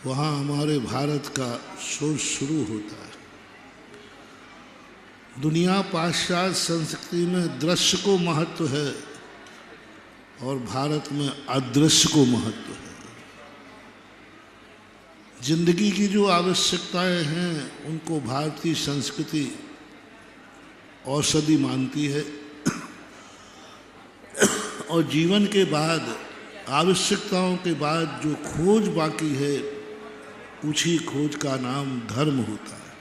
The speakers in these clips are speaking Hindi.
वहाँ हमारे भारत का शोध शुरू होता है। दुनिया पाश्चात्य संस्कृति में दृश्य को महत्व है और भारत में अदृश्य को महत्व है। जिंदगी की जो आवश्यकताएं हैं उनको भारतीय संस्कृति औषधि मानती है और जीवन के बाद आवश्यकताओं के बाद जो खोज बाकी है उसी खोज का नाम धर्म होता है।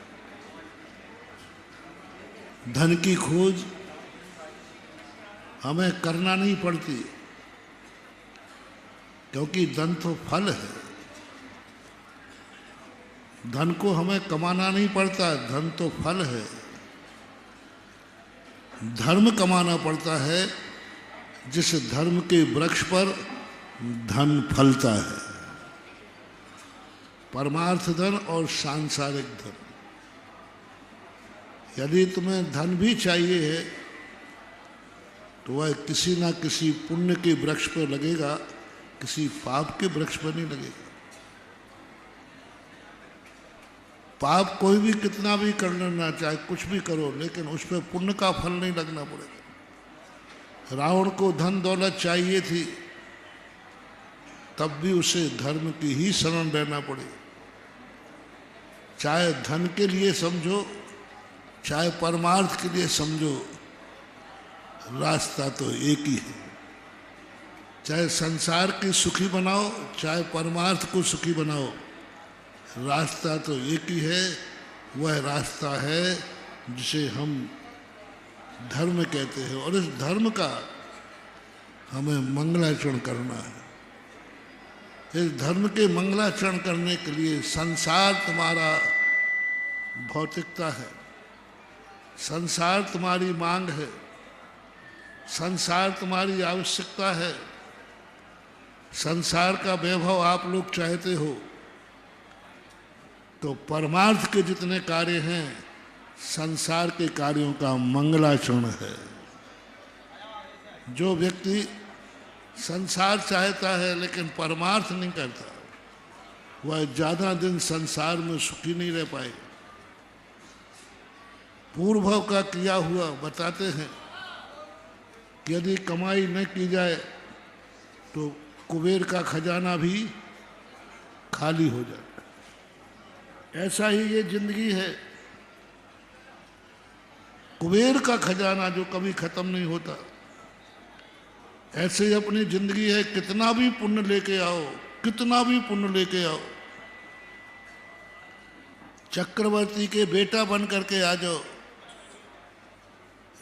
धन की खोज हमें करना नहीं पड़ती क्योंकि धन तो फल है। धन को हमें कमाना नहीं पड़ता, धन तो फल है। धर्म कमाना पड़ता है, जिस धर्म के वृक्ष पर धन फलता है। परमार्थ धन और सांसारिक धन। यदि तुम्हें धन भी चाहिए है तो वह किसी ना किसी पुण्य के वृक्ष पर लगेगा, किसी पाप के वृक्ष पर नहीं लगेगा। पाप कोई भी कितना भी कर लेना, चाहे कुछ भी करो, लेकिन उस पर पुण्य का फल नहीं लगना पड़ेगा। रावण को धन दौलत चाहिए थी, तब भी उसे धर्म की ही शरण लेना पड़े। चाहे धन के लिए समझो, चाहे परमार्थ के लिए समझो, रास्ता तो एक ही है। चाहे संसार की सुखी बनाओ, चाहे परमार्थ को सुखी बनाओ, रास्ता तो एक ही है। वह रास्ता है जिसे हम धर्म कहते हैं और इस धर्म का हमें मंगलाचरण करना है। इस धर्म के मंगलाचरण करने के लिए संसार तुम्हारा भौतिकता है, संसार तुम्हारी मांग है, संसार तुम्हारी आवश्यकता है, संसार का वैभव आप लोग चाहते हो, तो परमार्थ के जितने कार्य हैं संसार के कार्यों का मंगलाचरण है। जो व्यक्ति संसार चाहता है लेकिन परमार्थ नहीं करता, वह ज़्यादा दिन संसार में सुखी नहीं रह पाएगा। पूर्व का किया हुआ बताते हैं कि यदि कमाई न की जाए तो कुबेर का खजाना भी खाली हो जाए। ऐसा ही ये जिंदगी है। कुबेर का खजाना जो कभी खत्म नहीं होता, ऐसे ही अपनी जिंदगी है। कितना भी पुण्य लेके आओ, कितना भी पुण्य लेके आओ, चक्रवर्ती के बेटा बन करके आ जाओ,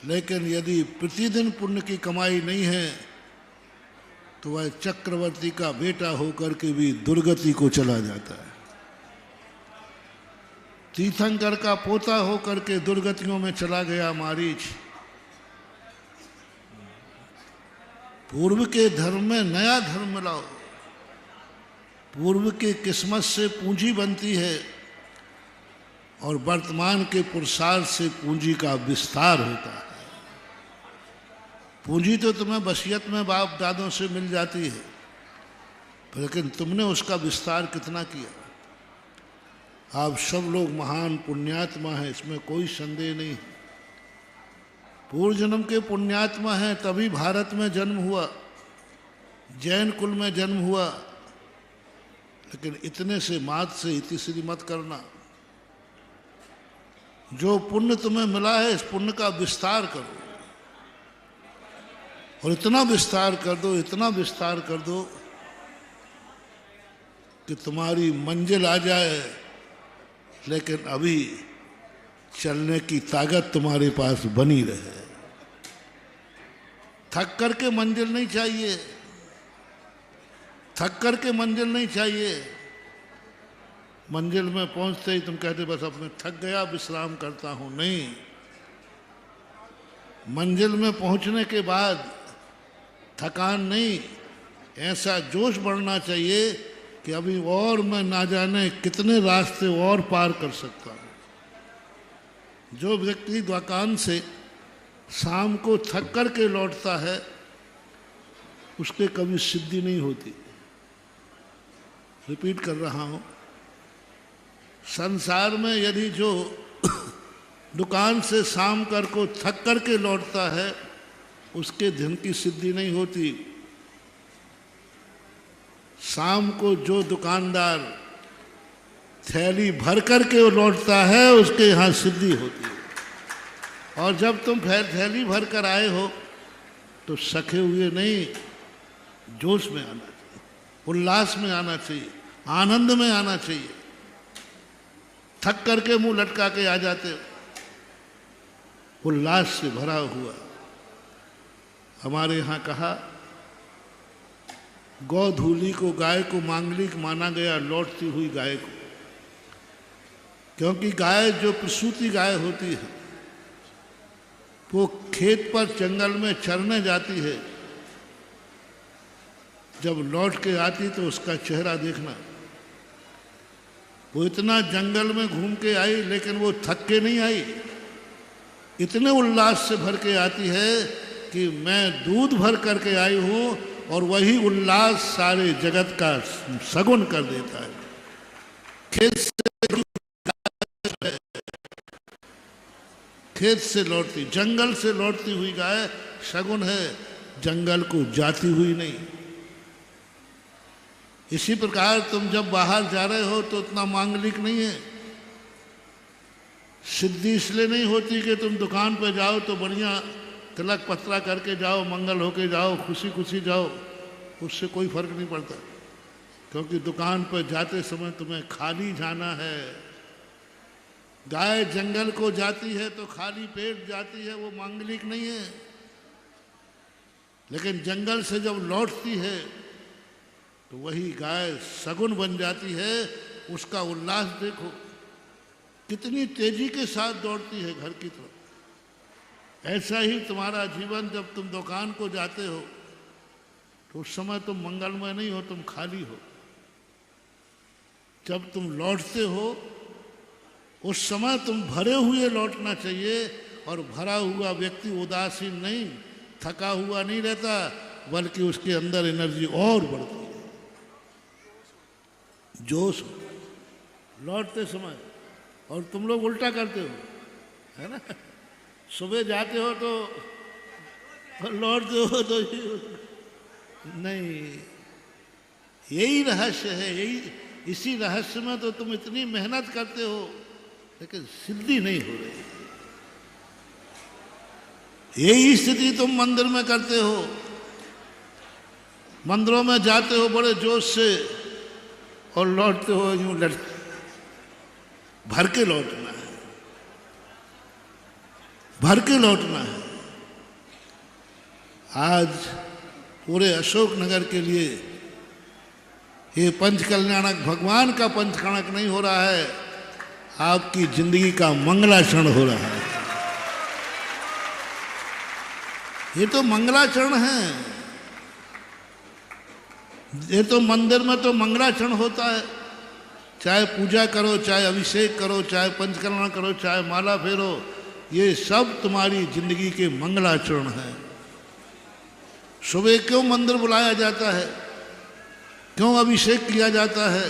लेकिन यदि प्रतिदिन पुण्य की कमाई नहीं है तो वह चक्रवर्ती का बेटा होकर के भी दुर्गति को चला जाता है। तीर्थंकर का पोता होकर के दुर्गतियों में चला गया मारीच। पूर्व के धर्म में नया धर्म लाओ। पूर्व के किस्मत से पूंजी बनती है और वर्तमान के पुरुषार्थ से पूंजी का विस्तार होता है। पूंजी तो तुम्हें वसीयत में बाप दादों से मिल जाती है, लेकिन तुमने उसका विस्तार कितना किया। आप सब लोग महान पुण्यात्मा हैं, इसमें कोई संदेह नहीं। पूर्व जन्म के पुण्यात्मा हैं, तभी भारत में जन्म हुआ, जैन कुल में जन्म हुआ। लेकिन इतने से मात से इतिश्री मत करना। जो पुण्य तुम्हें मिला है, इस पुण्य का विस्तार करो और इतना विस्तार कर दो, इतना विस्तार कर दो कि तुम्हारी मंजिल आ जाए, लेकिन अभी चलने की ताकत तुम्हारे पास बनी रहे। थक करके मंजिल नहीं चाहिए, थक करके मंजिल नहीं चाहिए। मंजिल में पहुंचते ही तुम कहते बस अब मैं थक गया, विश्राम करता हूं। नहीं, मंजिल में पहुंचने के बाद थकान नहीं, ऐसा जोश बढ़ना चाहिए कि अभी और मैं ना जाने कितने रास्ते और पार कर सकता हूं। जो व्यक्ति द्वाकान से शाम को थक कर के लौटता है, उसके कभी सिद्धि नहीं होती। रिपीट कर रहा हूं, संसार में यदि जो दुकान से शाम कर को थक कर के लौटता है उसके दिन की सिद्धि नहीं होती। शाम को जो दुकानदार थैली भर कर के लौटता है उसके यहाँ सिद्धि होती है। और जब तुम थैली भर कर आए हो तो सखे हुए नहीं, जोश में आना चाहिए, उल्लास में आना चाहिए, आनंद में आना चाहिए। थक करके मुंह लटका के आ जाते हो, उल्लास से भरा हुआ। हमारे यहाँ कहा गौधूली को, गाय को मांगलिक माना गया, लौटती हुई गाय को। क्योंकि गाय जो प्रसूति गाय होती है वो खेत पर जंगल में चरने जाती है, जब लौट के आती तो उसका चेहरा देखना। वो इतना जंगल में घूम के आई लेकिन वो थक के नहीं आई, इतने उल्लास से भर के आती है कि मैं दूध भर करके आई हूँ, और वही उल्लास सारे जगत का सगुन कर देता है। खेत से लौटती, जंगल से लौटती हुई गाय शगुन है, जंगल को जाती हुई नहीं। इसी प्रकार तुम जब बाहर जा रहे हो तो उतना मांगलिक नहीं है। सिद्धि इसलिए नहीं होती कि तुम दुकान पर जाओ तो बढ़िया तिलक पत्रा करके जाओ, मंगल होके जाओ, खुशी खुशी जाओ, उससे कोई फर्क नहीं पड़ता। क्योंकि दुकान पर जाते समय तुम्हें खाली जाना है। गाय जंगल को जाती है तो खाली पेट जाती है, वो मांगलिक नहीं है। लेकिन जंगल से जब लौटती है तो वही गाय सगुन बन जाती है। उसका उल्लास देखो, कितनी तेजी के साथ दौड़ती है घर की तरफ। ऐसा ही तुम्हारा जीवन, जब तुम दुकान को जाते हो तो उस समय तुम मंगलमय नहीं हो, तुम खाली हो। जब तुम लौटते हो उस समय तुम भरे हुए लौटना चाहिए। और भरा हुआ व्यक्ति उदासीन नहीं, थका हुआ नहीं रहता, बल्कि उसके अंदर एनर्जी और बढ़ती है, जोश लौटते समय। और तुम लोग उल्टा करते हो, है ना? सुबह जाते हो तो लौटते हो तो नहीं। यही रहस्य है, इसी रहस्य में तो तुम इतनी मेहनत करते हो लेकिन सिद्धि नहीं हो रही। यही स्थिति तुम मंदिर में करते हो। मंदिरों में जाते हो बड़े जोश से और लौटते हो यूं भर के लौटना है, भर के लौटना है। आज पूरे अशोक नगर के लिए ये पंचकल्याणक, भगवान का पंचकल्याणक नहीं हो रहा है, आपकी जिंदगी का मंगलाचरण हो रहा है। ये तो मंगलाचरण है। ये तो मंदिर में तो मंगलाचरण होता है। चाहे पूजा करो, चाहे अभिषेक करो, चाहे पंचकल्याण करो, चाहे माला फेरो, ये सब तुम्हारी जिंदगी के मंगलाचरण हैं। सुबह क्यों मंदिर बुलाया जाता है, क्यों अभिषेक किया जाता है?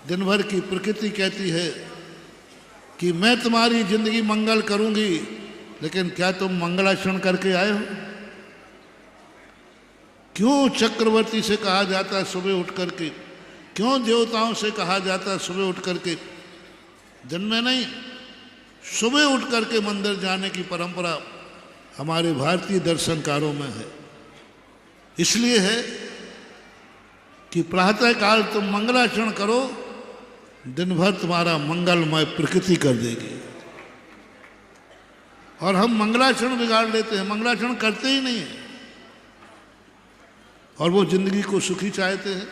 दिन भर की प्रकृति कहती है कि मैं तुम्हारी जिंदगी मंगल करूंगी, लेकिन क्या तुम मंगलाचरण करके आए हो? क्यों चक्रवर्ती से कहा जाता है सुबह उठ करके, क्यों देवताओं से कहा जाता है सुबह उठ करके? दिन में नहीं, सुबह उठ करके मंदिर जाने की परंपरा हमारे भारतीय दर्शनकारों में है। इसलिए है कि प्रातः काल तुम मंगलाचरण करो, दिन भर तुम्हारा मंगलमय प्रकृति कर देगी। और हम मंगलाचरण बिगाड़ लेते हैं, मंगलाचरण करते ही नहीं है, और वो जिंदगी को सुखी चाहते हैं।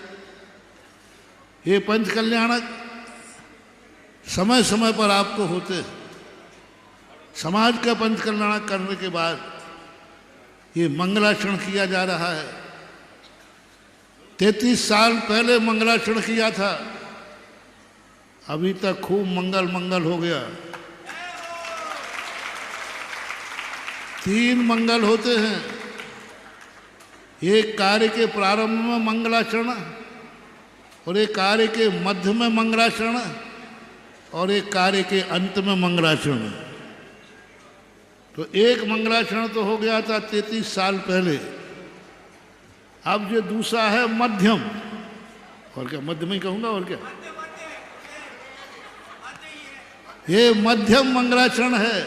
ये पंचकल्याणक समय समय पर आपको होते हैं। समाज का पंचकल्याणक करने के बाद ये मंगलाचरण किया जा रहा है। 33 साल पहले मंगलाचरण किया था, अभी तक खूब मंगल मंगल हो गया। 3 मंगल होते हैं, एक कार्य के प्रारंभ में मंगलाचरण, और एक कार्य के मध्य में मंगलाचरण, और एक कार्य के अंत में मंगलाचरण। तो एक मंगलाचरण तो हो गया था 33 साल पहले। अब जो दूसरा है मध्यम, और क्या मध्यम ही कहूंगा, और क्या, ये मध्यम मंगलाचरण है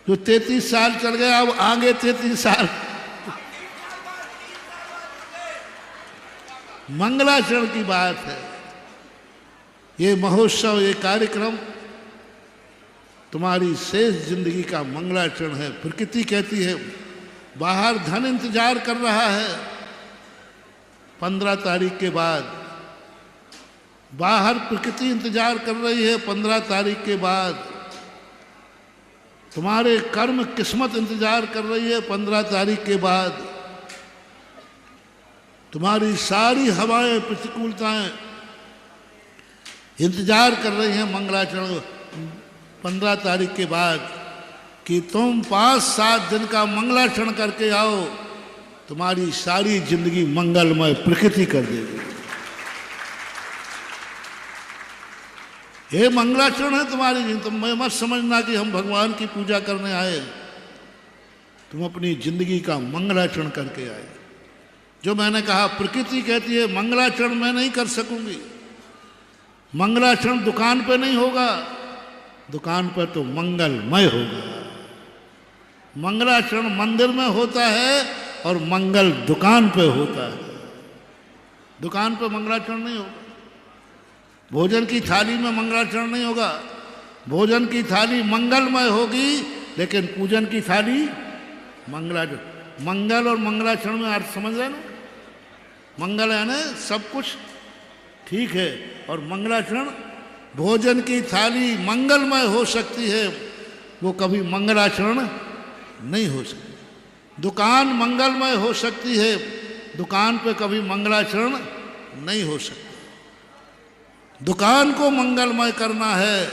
जो 33 साल चल गया। अब आगे 33 साल मंगलाचरण की बात है। ये महोत्सव, ये कार्यक्रम तुम्हारी शेष जिंदगी का मंगलाचरण है। प्रकृति कहती है, बाहर धन इंतजार कर रहा है 15 तारीख के बाद, बाहर प्रकृति इंतजार कर रही है 15 तारीख के बाद, तुम्हारे कर्म किस्मत इंतजार कर रही है 15 तारीख के बाद, तुम्हारी सारी हवाएं प्रतिकूलताएं इंतजार कर रही हैं मंगलाचरण 15 तारीख के बाद कि तुम 5-7 दिन का मंगलाचरण करके आओ, तुम्हारी सारी जिंदगी मंगलमय प्रकृति कर देगी। ये मंगलाचरण है तुम्हारी जिंदगी। तुम मत समझना कि हम भगवान की पूजा करने आए, तुम अपनी जिंदगी का मंगलाचरण करके आए। जो मैंने कहा, प्रकृति कहती है मंगलाचरण मैं नहीं कर सकूंगी, मंगलाचरण दुकान पे नहीं होगा, दुकान पर तो मंगलमय होगा। मंगलाचरण मंदिर में होता है और मंगल दुकान पे होता है। दुकान पे मंगलाचरण नहीं होगा, भोजन की थाली में मंगलाचरण नहीं होगा। भोजन की थाली मंगलमय होगी, लेकिन पूजन की थाली मंगलाचरण। मंगल और मंगलाचरण में अर्थ समझ रहे ना? मंगल है ना सब कुछ ठीक है, और मंगलाचरण, भोजन की थाली मंगलमय हो सकती है, वो कभी मंगलाचरण नहीं हो सकती। दुकान मंगलमय हो सकती है, दुकान पे कभी मंगलाचरण नहीं हो सकता। दुकान को मंगलमय करना है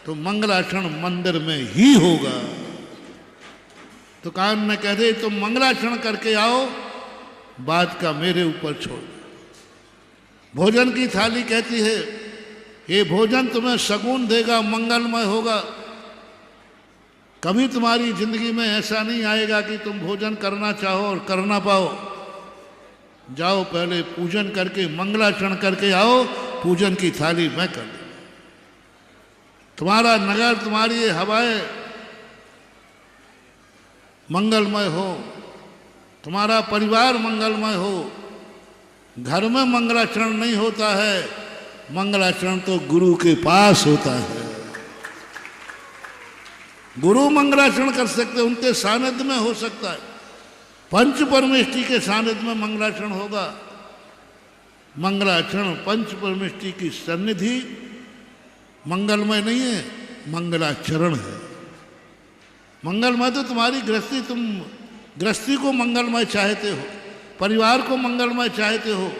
तो मंगलाचरण मंदिर में ही होगा। दुकान में कह दे तुम मंगलाचरण करके आओ, बात का मेरे ऊपर छोड़। भोजन की थाली कहती है ये भोजन तुम्हें शगुन देगा, मंगलमय होगा। कभी तुम्हारी जिंदगी में ऐसा नहीं आएगा कि तुम भोजन करना चाहो और कर ना पाओ। जाओ पहले पूजन करके मंगलाचरण करके आओ, पूजन की थाली मैं कर दूँ। तुम्हारा नगर, तुम्हारी ये हवाएं मंगलमय हो, तुम्हारा परिवार मंगलमय हो। घर में मंगलाचरण नहीं होता है, मंगलाचरण तो गुरु के पास होता है। गुरु मंगलाचरण कर सकते, उनके सानिध्य में हो सकता है। पंच परमेष्टि के सानिध्य में मंगलाचरण होगा। मंगलाचरण पंच परमेष्टि की सन्निधि मंगलमय नहीं है, मंगलाचरण है। मंगलमय तो तुम्हारी गृहस्थी, तुम गृहस्थी को मंगलमय चाहते हो, परिवार को मंगलमय चाहते हो,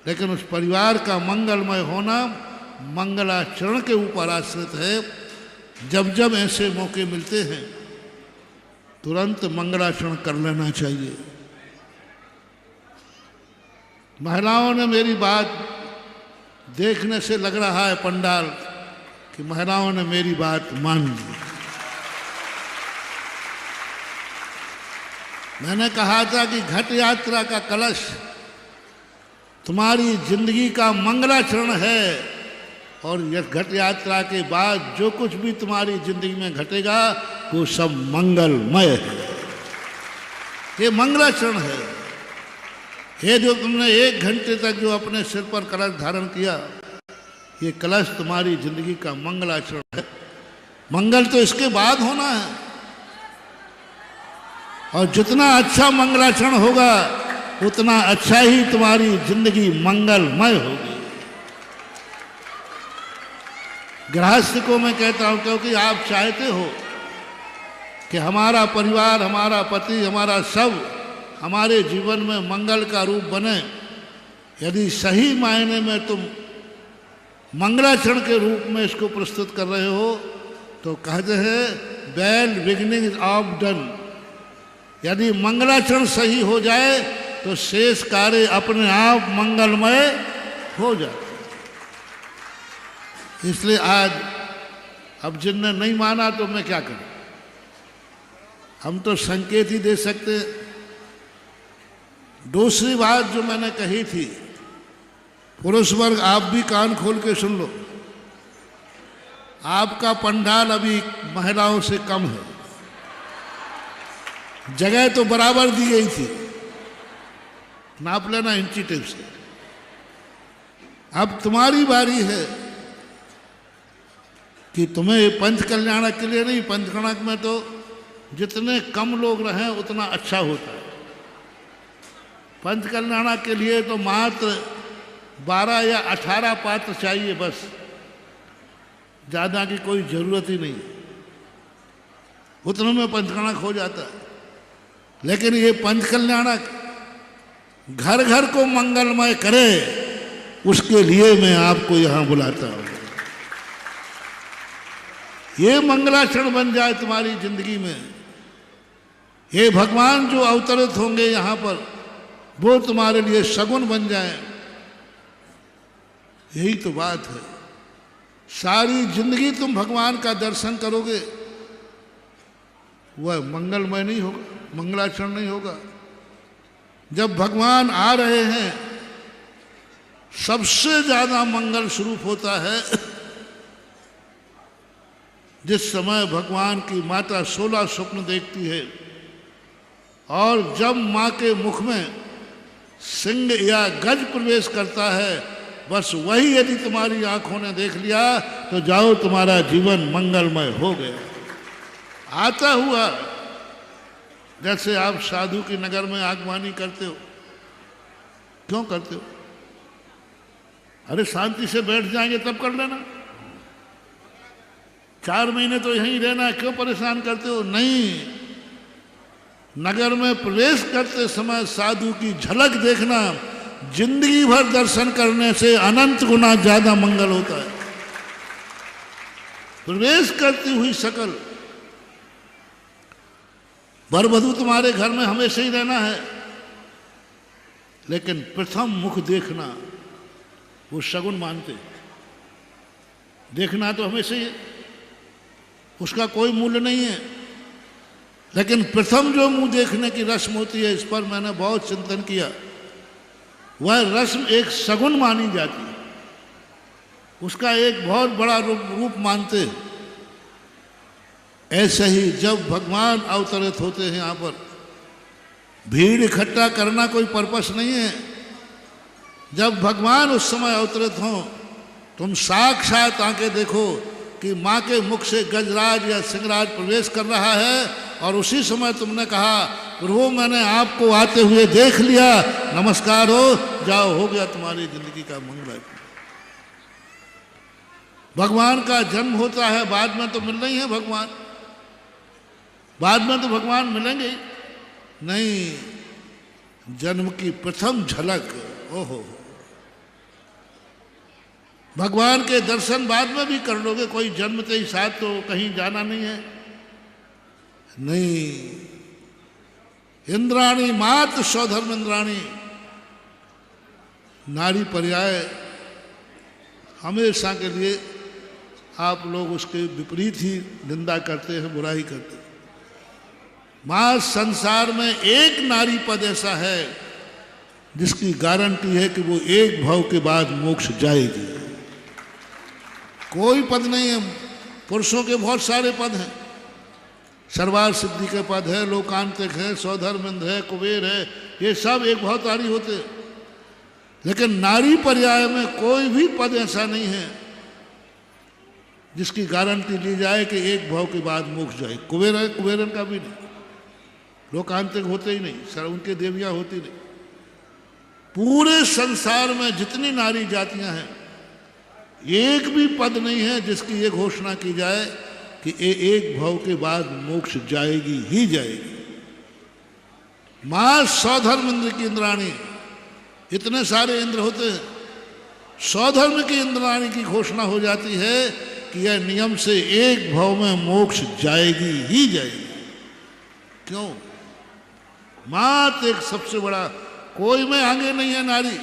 लेकिन उस परिवार का मंगलमय होना मंगलाचरण के ऊपर आश्रित है। जब जब ऐसे मौके मिलते हैं तुरंत मंगलाचरण कर लेना चाहिए। महिलाओं ने मेरी बात देखने से लग रहा है पंडाल कि महिलाओं ने मेरी बात मान ली। मैंने कहा था कि घट यात्रा का कलश तुम्हारी जिंदगी का मंगलाचरण है, और घट यात्रा के बाद जो कुछ भी तुम्हारी जिंदगी में घटेगा वो सब मंगलमय है। ये मंगलाचरण है। ये जो तुमने 1 घंटे तक जो अपने सिर पर कलश धारण किया, ये कलश तुम्हारी जिंदगी का मंगलाचरण है। मंगल तो इसके बाद होना है, और जितना अच्छा मंगलाचरण होगा उतना अच्छा ही तुम्हारी जिंदगी मंगलमय होगी। गृहस्थ को मैं कहता हूं, क्योंकि आप चाहते हो कि हमारा परिवार, हमारा पति, हमारा सब हमारे जीवन में मंगल का रूप बने। यदि सही मायने में तुम मंगलाचरण के रूप में इसको प्रस्तुत कर रहे हो तो कहते हैं वेल बिगिनिंग ऑफ डन। यदि मंगलाचरण सही हो जाए तो शेष कार्य अपने आप मंगलमय हो जाए। इसलिए आज अब जिनने नहीं माना तो मैं क्या करूं, हम तो संकेत ही दे सकते। दूसरी बात जो मैंने कही थी, पुरुष वर्ग आप भी कान खोल के सुन लो, आपका पंडाल अभी महिलाओं से कम है, जगह तो बराबर दी गई थी, नाप लेना इंची टेप से। अब तुम्हारी बारी है कि तुम्हें पंच कल्याणक के लिए नहीं, पंच कल्याणक में तो जितने कम लोग रहें उतना अच्छा होता है। पंच कल्याणक के लिए तो मात्र 12 या 18 पात्र चाहिए, बस ज़्यादा की कोई ज़रूरत ही नहीं, उतने में पंचकल्याणक हो जाता है। लेकिन ये पंच कल्याणक घर घर को मंगलमय करे, उसके लिए मैं आपको यहाँ बुलाता हूँ। ये मंगलाचरण बन जाए तुम्हारी जिंदगी में। ये भगवान जो अवतरित होंगे यहाँ पर, वो तुम्हारे लिए सगुन बन जाए। यही तो बात है। सारी जिंदगी तुम भगवान का दर्शन करोगे, वह मंगलमय नहीं होगा, मंगलाचरण नहीं होगा। जब भगवान आ रहे हैं, सबसे ज्यादा मंगल स्वरूप होता है जिस समय भगवान की माता 16 स्वप्न देखती है, और जब मां के मुख में सिंह या गज प्रवेश करता है, बस वही यदि तुम्हारी आंखों ने देख लिया तो जाओ, तुम्हारा जीवन मंगलमय हो गया। आता हुआ जैसे आप साधु की नगर में आगवानी करते हो, क्यों करते हो? अरे शांति से बैठ जाएंगे तब कर लेना, 4 महीने तो यहीं रहना, क्यों परेशान करते हो? नहीं, नगर में प्रवेश करते समय साधु की झलक देखना जिंदगी भर दर्शन करने से अनंत गुना ज्यादा मंगल होता है। प्रवेश करती हुई शकल, वर वधू तुम्हारे घर में हमेशा ही रहना है, लेकिन प्रथम मुख देखना वो शगुन मानते। देखना तो हमेशा ही, उसका कोई मूल्य नहीं है, लेकिन प्रथम जो मुंह देखने की रस्म होती है, इस पर मैंने बहुत चिंतन किया। वह रस्म एक शगुन मानी जाती है, उसका एक बहुत बड़ा रूप मानते। ऐसे ही जब भगवान अवतरित होते हैं यहाँ पर, भीड़ इकट्ठा करना कोई पर्पस नहीं है। जब भगवान उस समय अवतरित हों, तुम साक्षात आके देखो कि माँ के मुख से गजराज या सिंहराज प्रवेश कर रहा है, और उसी समय तुमने कहा प्रभु मैंने आपको आते हुए देख लिया, नमस्कार हो, जाओ, हो गया तुम्हारी जिंदगी का मंगल। भगवान का जन्म होता है, बाद में तो मिलना ही है भगवान, बाद में तो भगवान मिलेंगे नहीं। जन्म की प्रथम झलक, ओहो, भगवान के दर्शन बाद में भी कर लोगे, कोई जन्मते ही साथ तो कहीं जाना नहीं है। नहीं, इंद्राणी मात स्वधर्म इंद्राणी, नारी पर्याय हमेशा के लिए आप लोग उसके विपरीत ही निंदा करते हैं, बुराई करते हैं। मां संसार में एक नारी पद ऐसा है जिसकी गारंटी है कि वो एक भाव के बाद मोक्ष जाएगी। कोई पद नहीं है। पुरुषों के बहुत सारे पद हैं, सर्वार सिद्धि के पद है, लोकांतिक है, स्वधर्मेंद्र है, कुबेर है, ये सब एक भावतारी होते हैं। लेकिन नारी पर्याय में कोई भी पद ऐसा नहीं है जिसकी गारंटी ली जाए कि एक भाव के बाद मोक्ष जाए। कुबेर है, कुबेरन का भी नहीं, लोकांतिक होते ही नहीं, सर उनके देवियां होती नहीं। पूरे संसार में जितनी नारी जातियां हैं, एक भी पद नहीं है जिसकी ये घोषणा की जाए कि ये एक भाव के बाद मोक्ष जाएगी ही जाएगी। मां स्वधर्म इंद्र की इंद्राणी, इतने सारे इंद्र होते हैं, स्वधर्म की इंद्राणी की घोषणा हो जाती है कि यह नियम से एक भाव में मोक्ष जाएगी ही जाएगी। क्यों? मात एक सबसे बड़ा, कोई में आगे नहीं है नारी।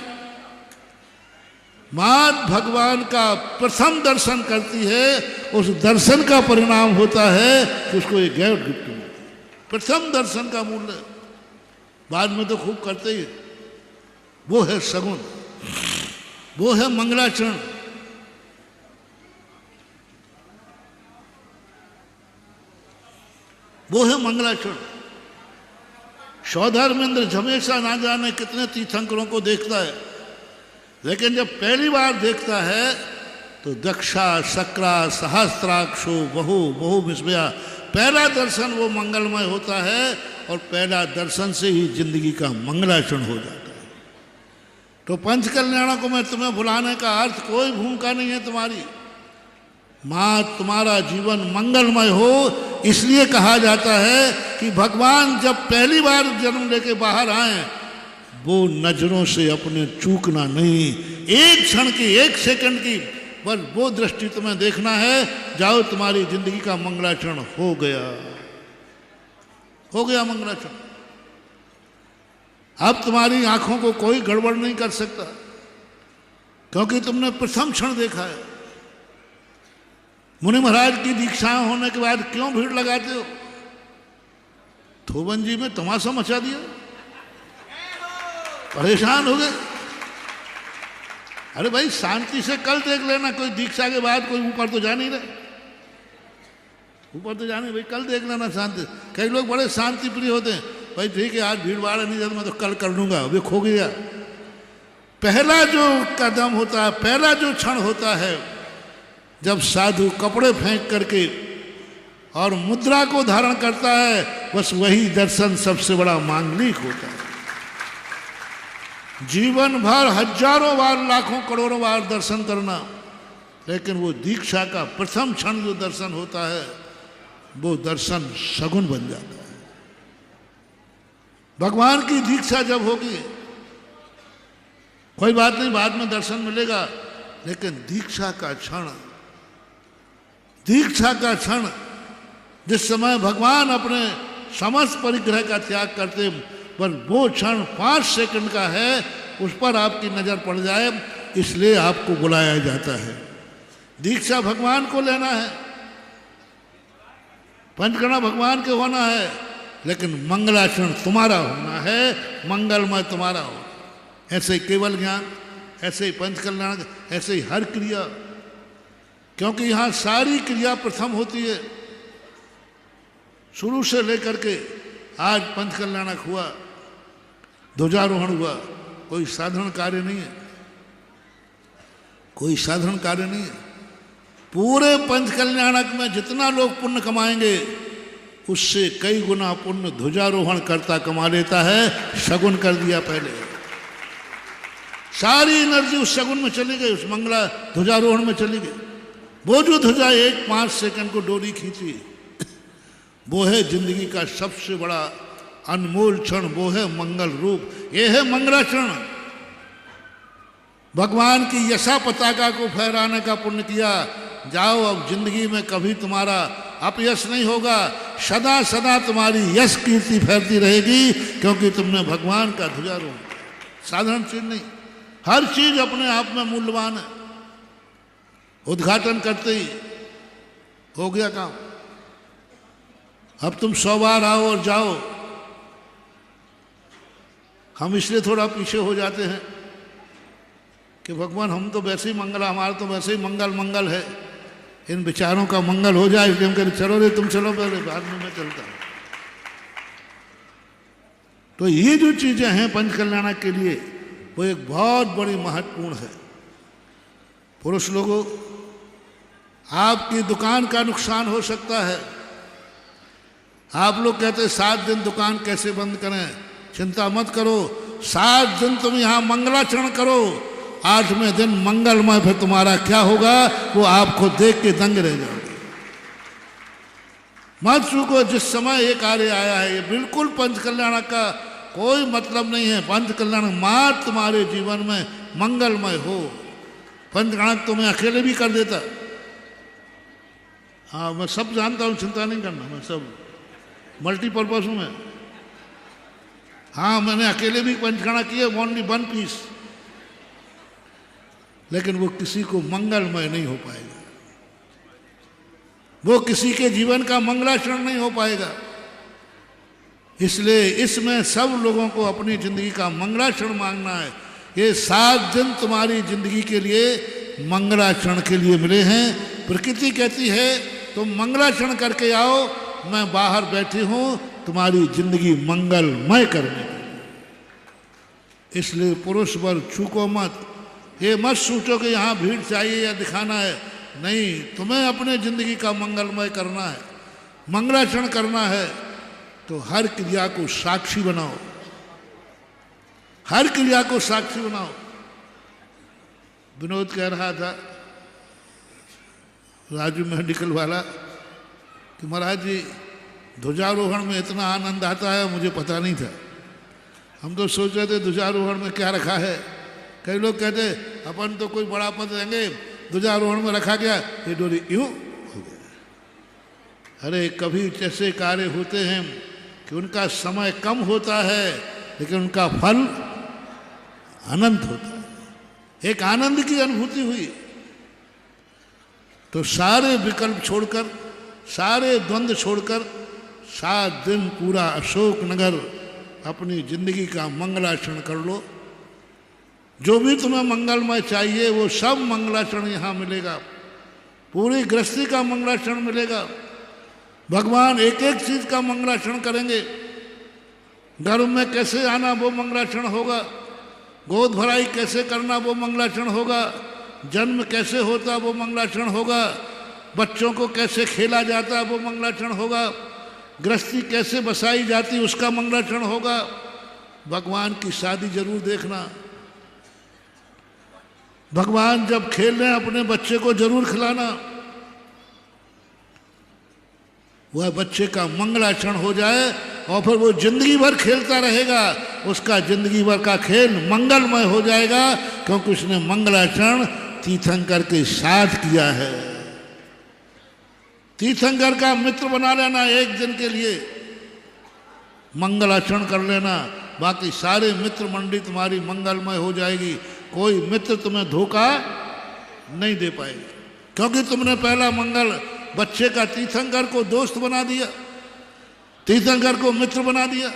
मात भगवान का प्रथम दर्शन करती है, उस दर्शन का परिणाम होता है कि उसको एक गिफ्ट मिलती है। प्रथम दर्शन का मूल्य, बाद में तो खूब करते ही, वो है सगुन, वो है मंगलाचरण। वो है मंगलाचरण। सौधर्मेंद्र हमेशा ना जाने कितने तीर्थंकरों को देखता है, लेकिन जब पहली बार देखता है तो दक्षा सक्रा सहस्त्राक्षो बहु बहु विस्मया, पहला दर्शन वो मंगलमय होता है और पहला दर्शन से ही जिंदगी का मंगलाचरण हो जाता है। तो पंच कल्याणों को मैं तुम्हें बुलाने का अर्थ कोई भूमिका नहीं है तुम्हारी। मां तुम्हारा जीवन मंगलमय हो, इसलिए कहा जाता है कि भगवान जब पहली बार जन्म लेके बाहर आए, वो नजरों से अपने चूकना नहीं, एक क्षण की, एक सेकंड की बस वो दृष्टि तुम्हें देखना है, जाओ तुम्हारी जिंदगी का मंगलाचरण हो गया, हो गया मंगलाचरण। अब तुम्हारी आंखों को कोई गड़बड़ नहीं कर सकता, क्योंकि तुमने प्रथम क्षण देखा है। मुनि महाराज की दीक्षाएं होने के बाद क्यों भीड़ लगाते हो? थोबन जी में तमाशा मचा दिया, परेशान हो गए। अरे भाई शांति से कल देख लेना, कोई दीक्षा के बाद कोई ऊपर तो जा नहीं रहे, ऊपर तो जाने भाई कल देख लेना शांति। कई लोग बड़े शांति प्रिय होते हैं, भाई ठीक है आज भीड़ भाड़ नहीं जाता, मैं तो कल कर लूंगा, अभी खो गया। पहला जो कदम होता है, पहला जो क्षण होता है, जब साधु कपड़े फेंक करके और मुद्रा को धारण करता है, बस वही दर्शन सबसे बड़ा मांगलिक होता है। जीवन भर हजारों बार, लाखों करोड़ों बार दर्शन करना, लेकिन वो दीक्षा का प्रथम क्षण जो दर्शन होता है, वो दर्शन सगुन बन जाता है। भगवान की दीक्षा जब होगी, कोई बात नहीं, बाद में दर्शन मिलेगा, लेकिन दीक्षा का क्षण, दीक्षा का क्षण, जिस समय भगवान अपने समस्त परिग्रह का त्याग करते, पर वो क्षण 5 सेकंड का है, उस पर आपकी नजर पड़ जाए, इसलिए आपको बुलाया जाता है। दीक्षा भगवान को लेना है, पंचकर्मा भगवान के होना है, लेकिन मंगलाचरण तुम्हारा होना है, मंगलमय तुम्हारा हो। ऐसे ही केवल ज्ञान, ऐसे ही पंच कल्याण, ऐसे ही हर क्रिया, क्योंकि यहां सारी क्रिया प्रथम होती है। शुरू से लेकर के आज पंच कल्याणक हुआ, ध्वजारोहण हुआ, कोई साधारण कार्य नहीं है, कोई साधारण कार्य नहीं है। पूरे पंच कल्याणक में जितना लोग पुण्य कमाएंगे, उससे कई गुना पुण्य ध्वजारोहण करता कमा लेता है। शगुन कर दिया पहले, सारी एनर्जी उस शगुन में चली गई, उस मंगला ध्वजारोहण में चली गई। वो जो ध्वजा 1-5 सेकंड को डोरी खींची, वो है जिंदगी का सबसे बड़ा अनमोल क्षण, वो है मंगल रूप, ये है मंगलाचरण। भगवान की यशा पताका को फहराने का पुण्य किया। जाओ, अब जिंदगी में कभी तुम्हारा अपयश नहीं होगा, सदा सदा तुम्हारी यश कीर्ति फैलती रहेगी, क्योंकि तुमने भगवान का ध्वजारोहण। साधारण चीज नहीं, हर चीज अपने आप में मूल्यवान है। उद्घाटन करते ही हो गया काम। अब तुम 100 बार आओ और जाओ, हम इसलिए थोड़ा पीछे हो जाते हैं कि भगवान हम तो वैसे ही मंगल, हमारा तो वैसे ही मंगल मंगल है, इन विचारों का मंगल हो जाए, इसलिए हम कहते चलो रे तुम चलो पहले, बाद में मैं चलता हूं। तो ये जो चीजें हैं पंच कल्याण के लिए, वो एक बहुत बड़ी महत्वपूर्ण है। पुरुष लोगों, आपकी दुकान का नुकसान हो सकता है। आप लोग कहते 7 दिन दुकान कैसे बंद करें, चिंता मत करो, 7 दिन तुम यहां मंगलाचरण करो, 8वें दिन मंगलमय, फिर तुम्हारा क्या होगा वो आपको देख के दंग रह जाओगे। मत चूको, जिस समय ये कार्य आया है, ये बिल्कुल पंच कल्याण का कोई मतलब नहीं है। पंच कल्याण मात्र तुम्हारे जीवन में मंगलमय हो। पंच कल्याण तुम्हें अकेले भी कर देता। हाँ, मैं सब जानता हूँ, चिंता नहीं करना, मैं सब मल्टीपर्पज हूँ मैं। हाँ, मैंने अकेले भी पंचकर्मा किए, ओनली 1 पीस। लेकिन वो किसी को मंगलमय नहीं हो पाएगा, वो किसी के जीवन का मंगलाचरण नहीं हो पाएगा। इसलिए इसमें सब लोगों को अपनी जिंदगी का मंगलाचरण मांगना है। ये 7 दिन तुम्हारी जिंदगी के लिए मंगलाचरण के लिए मिले हैं। प्रकृति कहती है तुम मंगलाचरण करके आओ, मैं बाहर बैठी हूं तुम्हारी जिंदगी मंगलमय करने के लिए। इसलिए पुरुष वर्ग चूको मत, ये मत सोचो कि यहाँ भीड़ चाहिए या दिखाना है, नहीं, तुम्हें अपने जिंदगी का मंगलमय करना है, मंगलाचरण करना है। तो हर क्रिया को साक्षी बनाओ, हर क्रिया को साक्षी बनाओ। विनोद कह रहा था, राजू मेडिकल वाला, कि महाराज जी ध्वजारोहण में इतना आनंद आता है, मुझे पता नहीं था। हम तो सोच रहे थे ध्वजारोहण में क्या रखा है। कई लोग कहते अपन तो कोई बड़ा पद देंगे, ध्वजारोहण में रखा गया, ये डोरी यूं हो गया। अरे कभी ऐसे कार्य होते हैं कि उनका समय कम होता है लेकिन उनका फल अनंत होता है। एक आनंद की अनुभूति हुई। तो सारे विकल्प छोड़कर, सारे द्वंद्व छोड़कर 7 दिन पूरा अशोकनगर अपनी जिंदगी का मंगलाचरण कर लो। जो भी तुम्हें मंगलमय चाहिए वो सब मंगलाचरण यहाँ मिलेगा, पूरी गृहस्थी का मंगलाचरण मिलेगा। भगवान एक एक चीज का मंगलाचरण करेंगे। गर्भ में कैसे आना वो मंगलाचरण होगा, गोद भराई कैसे करना वो मंगलाचरण होगा, जन्म कैसे होता वो मंगलाचरण होगा, बच्चों को कैसे खेला जाता वो मंगलाचरण होगा, गृहस्थी कैसे बसाई जाती उसका मंगलाचरण होगा। भगवान की शादी जरूर देखना। भगवान जब खेल रहे हैं अपने बच्चे को जरूर खिलाना। वह बच्चे का मंगलाचरण हो जाए और फिर वो जिंदगी भर खेलता रहेगा, उसका जिंदगी भर का खेल मंगलमय हो जाएगा, क्योंकि उसने मंगलाचरण तीर्थंकर के साथ किया है। तीर्थंकर का मित्र बना लेना, एक दिन के लिए मंगलाचरण कर लेना, बाकी सारे मित्र मंडली तुम्हारी मंगलमय हो जाएगी। कोई मित्र तुम्हें धोखा नहीं दे पाएगा, क्योंकि तुमने पहला मंगल बच्चे का तीर्थंकर को दोस्त बना दिया, तीर्थंकर को मित्र बना दिया।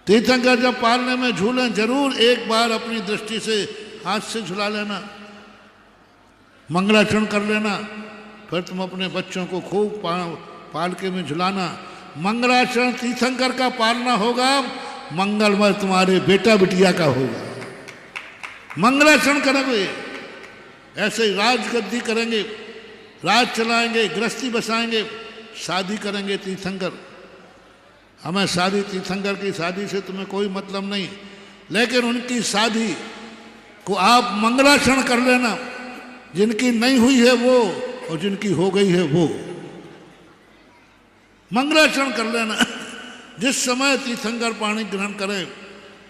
तीर्थंकर जब पालने में झूलें जरूर एक बार अपनी दृष्टि से हाथ से झुला लेना, मंगलाचरण कर लेना, फिर तुम अपने बच्चों को खूब पालके में झुलाना। मंगलाचरण तीर्थंकर का पालना होगा, मंगलमय तुम्हारे बेटा बिटिया का होगा। मंगलाचरण करेंगे, ऐसे ही राजगद्दी करेंगे, राज चलाएंगे, गृहस्थी बसाएंगे, शादी करेंगे तीर्थंकर। हमें शादी तीर्थंकर की शादी से तुम्हें कोई मतलब नहीं, लेकिन उनकी शादी को आप मंगलाचरण कर लेना। जिनकी नहीं हुई है वो और जिनकी हो गई है वो मंगलाचरण कर लेना। जिस समय तीर्थंकर पानी ग्रहण करें,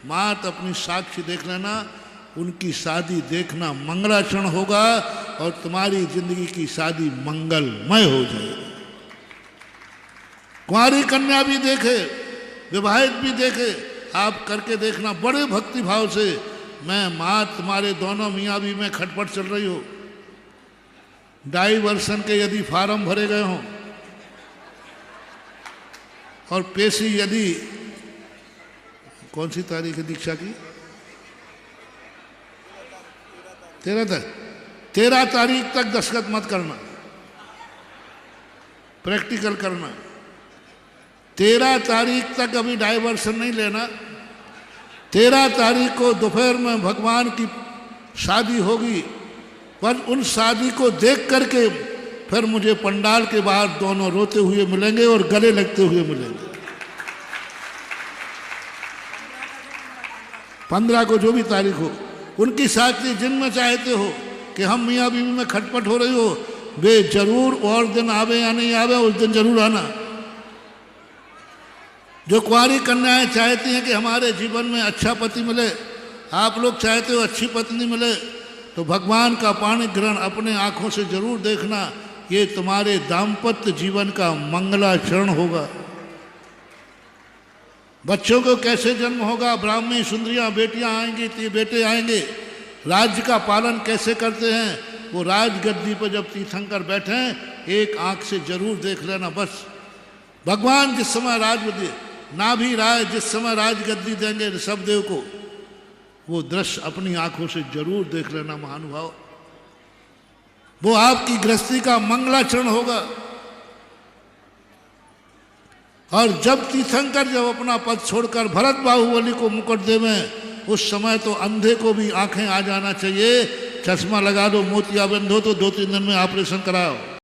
मात अपनी साक्षी देख लेना, उनकी शादी देखना, मंगलाचरण होगा और तुम्हारी जिंदगी की शादी मंगलमय हो जाएगी। कुंवारी कन्या भी देखे, विवाहित भी देखे, आप करके देखना बड़े भक्ति भाव से। मैं माँ तुम्हारे दोनों मियाँ भी में खटपट चल रही हो, डाइवर्सन के यदि फार्म भरे गए हों और पेशी यदि, कौन सी तारीख है दीक्षा की? 13 तारीख तक दस्तखत मत करना, प्रैक्टिकल करना। 13 तारीख तक अभी डाइवर्सन नहीं लेना। 13 तारीख को दोपहर में भगवान की शादी होगी, पर उन शादी को देख करके फिर मुझे पंडाल के बाहर दोनों रोते हुए मिलेंगे और गले लगते हुए मिलेंगे। 15 को जो भी तारीख हो, उनकी शादी जिनमें चाहते हो कि हम मियाँ बीवी में खटपट हो रही हो, वे जरूर और दिन आवे या नहीं आवे, उस दिन जरूर आना। जो कुंवारी कन्याएं चाहती हैं कि हमारे जीवन में अच्छा पति मिले, आप लोग चाहते हो अच्छी पत्नी मिले, तो भगवान का पाणी ग्रहण अपने आंखों से जरूर देखना। ये तुम्हारे दाम्पत्य जीवन का मंगलाचरण होगा। बच्चों को कैसे जन्म होगा, ब्राह्मणी सुंदरियां बेटियां आएंगी, बेटे आएंगे, राज्य का पालन कैसे करते हैं। वो राजगद्दी पर जब तीर्थंकर बैठे, एक आंख से जरूर देख लेना बस। भगवान जिस समय राजगद्दी, नाभि राय जिस समय राजगद्दी देंगे ऋषभदेव को, वो दृश्य अपनी आंखों से जरूर देख लेना महानुभाव। वो आपकी गृहस्थी का मंगलाचरण होगा। और जब तीर्थंकर जब अपना पद छोड़कर भरत बाहुबली को मुकुट देवें, उस समय तो अंधे को भी आंखें आ जाना चाहिए। चश्मा लगा दो, मोतियाबिंद हो तो 2-3 दिन में ऑपरेशन कराओ।